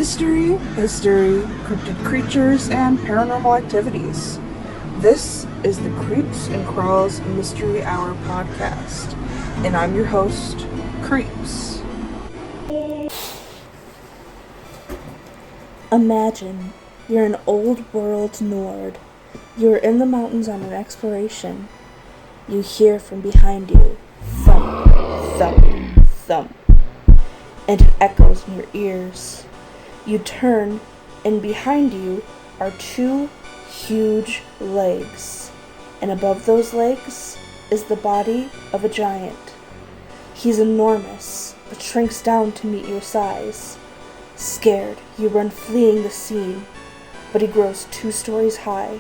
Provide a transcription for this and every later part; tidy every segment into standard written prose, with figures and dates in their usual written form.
Mystery, history, cryptid creatures, and paranormal activities. This is the Creeps and Crawls Mystery Hour podcast, and I'm your host, Creeps. Imagine you're an old world Nord. You're in the mountains on an exploration. You hear from behind you, thump, thump, thump, and it echoes in your ears. You turn, and behind you are two huge legs, and above those legs is the body of a giant. He's enormous, but shrinks down to meet your size. Scared, you run fleeing the scene, but he grows 2 stories high,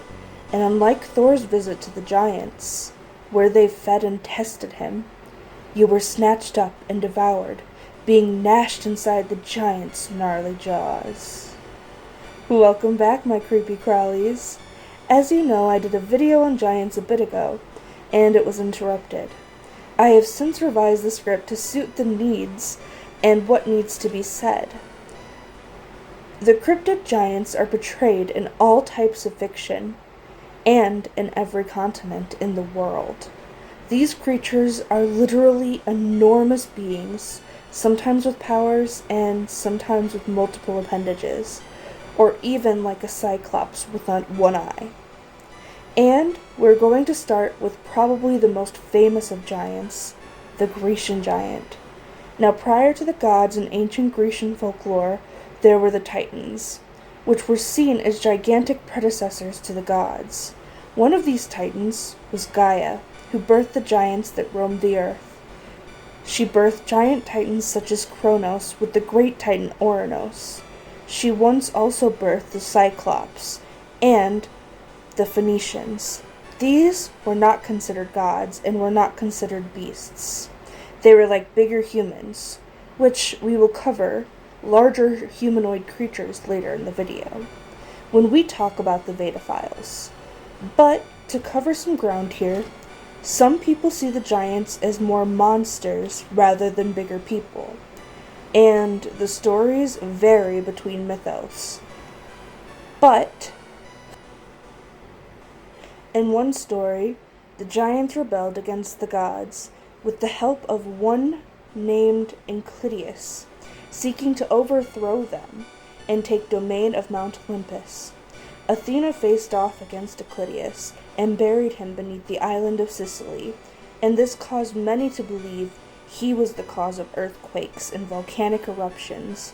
and unlike Thor's visit to the giants, where they fed and tested him, you were snatched up and devoured, being gnashed inside the giant's gnarly jaws. Welcome back, my creepy crawlies. As you know, I did a video on giants a bit ago, and it was interrupted. I have since revised the script to suit the needs and what needs to be said. The cryptid giants are portrayed in all types of fiction, and in every continent in the world. These creatures are literally enormous beings, sometimes with powers and sometimes with multiple appendages, or even like a cyclops with one eye. And we're going to start with probably the most famous of giants, the Grecian giant. Now, prior to the gods in ancient Grecian folklore, there were the Titans, which were seen as gigantic predecessors to the gods. One of these Titans was Gaia, who birthed the giants that roamed the earth. She birthed giant titans such as Kronos with the great titan Ouranos. She once also birthed the Cyclops and the Phoenicians. These were not considered gods and were not considered beasts. They were like bigger humans, which we will cover larger humanoid creatures later in the video, when we talk about the Veda Files. But to cover some ground here, some people see the giants as more monsters rather than bigger people, and the stories vary between mythos. But in one story, the giants rebelled against the gods with the help of one named Enchiridion, seeking to overthrow them and take domain of Mount Olympus. Athena faced off against Enchiridion and buried him beneath the island of Sicily, and this caused many to believe he was the cause of earthquakes and volcanic eruptions.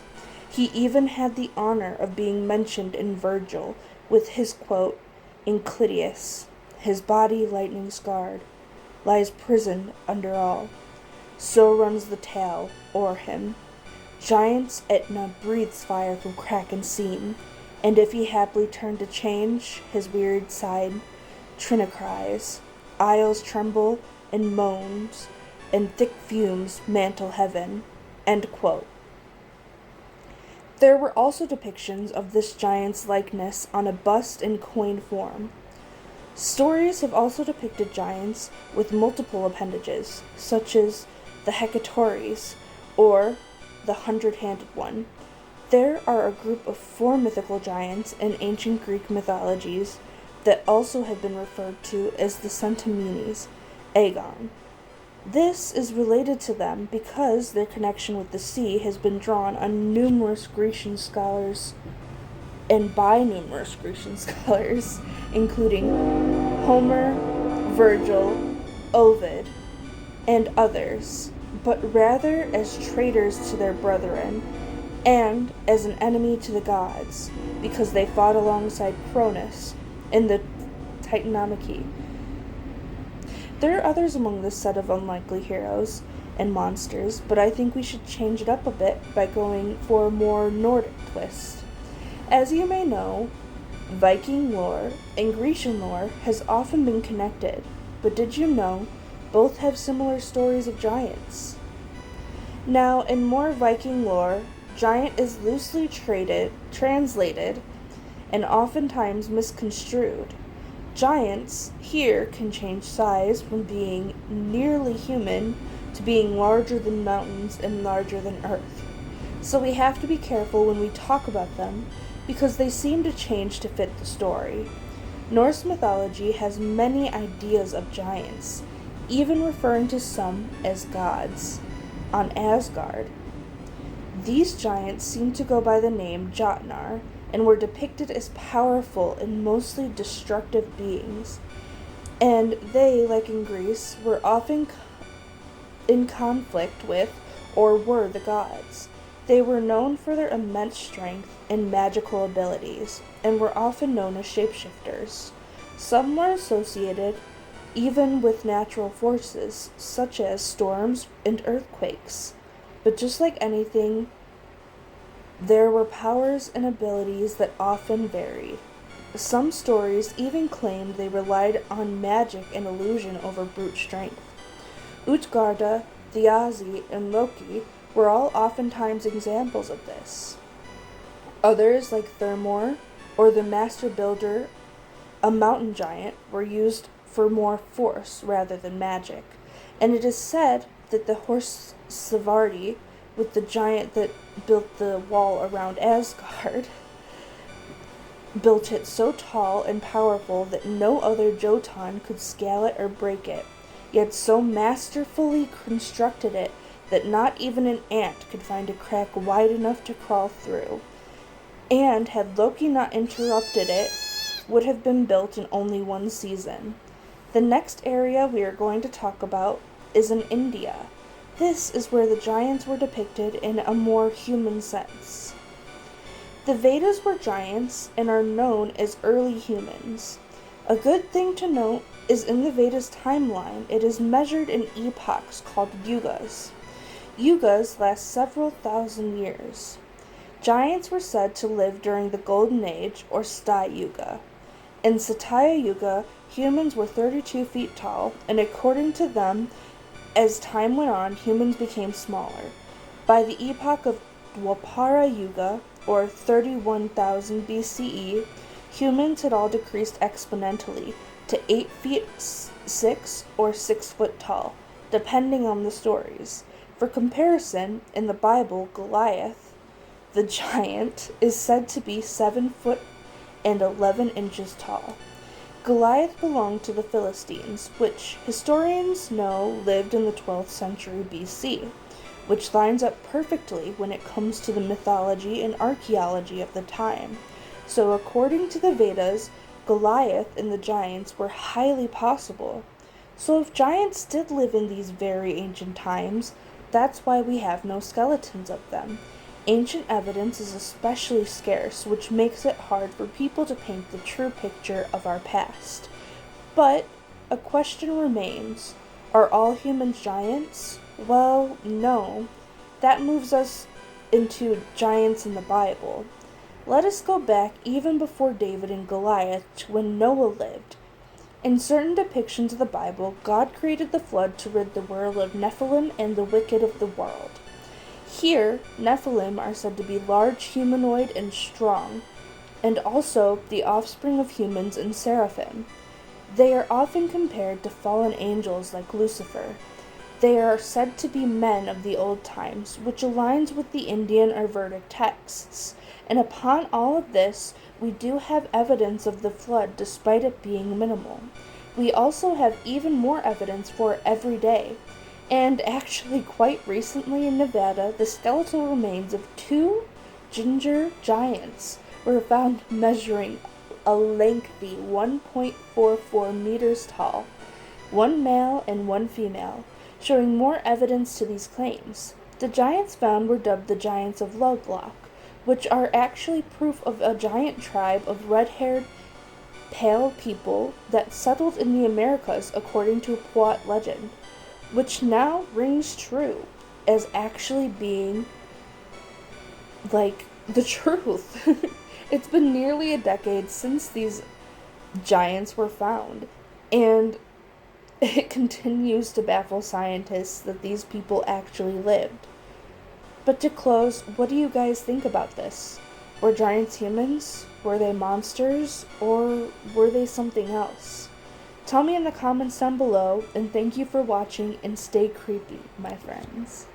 He even had the honor of being mentioned in Virgil with his quote, "Enchiridion, his body lightning scarred, lies prisoned under all. So runs the tale o'er him. Giants Etna breathes fire from crack and seam, and if he haply turned to change his wearied side, Trina cries, isles tremble and moans, and thick fumes mantle heaven." End quote. There were also depictions of this giant's likeness on a bust in coin form. Stories have also depicted giants with multiple appendages, such as the Hecatories, or the 100-handed one. There are a group of 4 mythical giants in ancient Greek mythologies that also have been referred to as the Centamenes, Aegon. This is related to them because their connection with the sea has been drawn on numerous Grecian scholars and by numerous Grecian scholars, including Homer, Virgil, Ovid, and others, but rather as traitors to their brethren and as an enemy to the gods, because they fought alongside Cronus in the Titanomachy. There are others among this set of unlikely heroes and monsters, but I think we should change it up a bit by going for a more Nordic twist. As you may know, Viking lore and Grecian lore has often been connected, but did you know both have similar stories of giants? Now, in more Viking lore, giant is loosely translated and oftentimes misconstrued. Giants here can change size from being nearly human to being larger than mountains and larger than Earth. So we have to be careful when we talk about them because they seem to change to fit the story. Norse mythology has many ideas of giants, even referring to some as gods. On Asgard, these giants seem to go by the name Jotnar and were depicted as powerful and mostly destructive beings. And they, like in Greece, were often in conflict with or were the gods. They were known for their immense strength and magical abilities, and were often known as shapeshifters. Some were associated even with natural forces, such as storms and earthquakes. But just like anything, there were powers and abilities that often varied. Some stories even claimed they relied on magic and illusion over brute strength. Utgarda, Thiazi, and Loki were all oftentimes examples of this. Others, like Thermor or the Master Builder, a mountain giant, were used for more force rather than magic, and it is said that the horse Savardi, with the giant that built the wall around Asgard, built it so tall and powerful that no other Jotun could scale it or break it, yet so masterfully constructed it that not even an ant could find a crack wide enough to crawl through, and had Loki not interrupted it, would have been built in only one season. The next area we are going to talk about is in India. This is where the giants were depicted in a more human sense. The Vedas were giants and are known as early humans. A good thing to note is in the Vedas timeline, it is measured in epochs called yugas. Yugas last several thousand years. Giants were said to live during the Golden Age or Sta Yuga. In Satya Yuga, humans were 32 feet tall, and according to them, as time went on, humans became smaller. By the epoch of Dwapara Yuga, or 31,000 BCE, humans had all decreased exponentially to 8 feet 6 or 6 foot tall, depending on the stories. For comparison, in the Bible, Goliath, the giant, is said to be 7 foot and 11 inches tall. Goliath belonged to the Philistines, which historians know lived in the 12th century BC, which lines up perfectly when it comes to the mythology and archaeology of the time. So according to the Vedas, Goliath and the giants were highly possible. So if giants did live in these very ancient times, that's why we have no skeletons of them. Ancient evidence is especially scarce, which makes it hard for people to paint the true picture of our past. But a question remains. Are all humans giants? Well, no. That moves us into giants in the Bible. Let us go back even before David and Goliath to when Noah lived. In certain depictions of the Bible, God created the flood to rid the world of Nephilim and the wicked of the world. Here, Nephilim are said to be large, humanoid, and strong, and also the offspring of humans and seraphim. They are often compared to fallen angels like Lucifer. They are said to be men of the old times, which aligns with the Indian or Vedic texts. And upon all of this, we do have evidence of the flood despite it being minimal. We also have even more evidence for it every day. And actually, quite recently in Nevada, the skeletal remains of 2 ginger giants were found measuring a lengthy 1.44 meters tall, one male and one female, showing more evidence to these claims. The giants found were dubbed the Giants of Lovelock, which are actually proof of a giant tribe of red-haired, pale people that settled in the Americas according to a Puat legend, which now rings true as actually being, like, the truth. It's been nearly a decade since these giants were found, and it continues to baffle scientists that these people actually lived. But to close, what do you guys think about this? Were giants humans? Were they monsters? Or were they something else? Tell me in the comments down below, and thank you for watching, and stay creepy, my friends.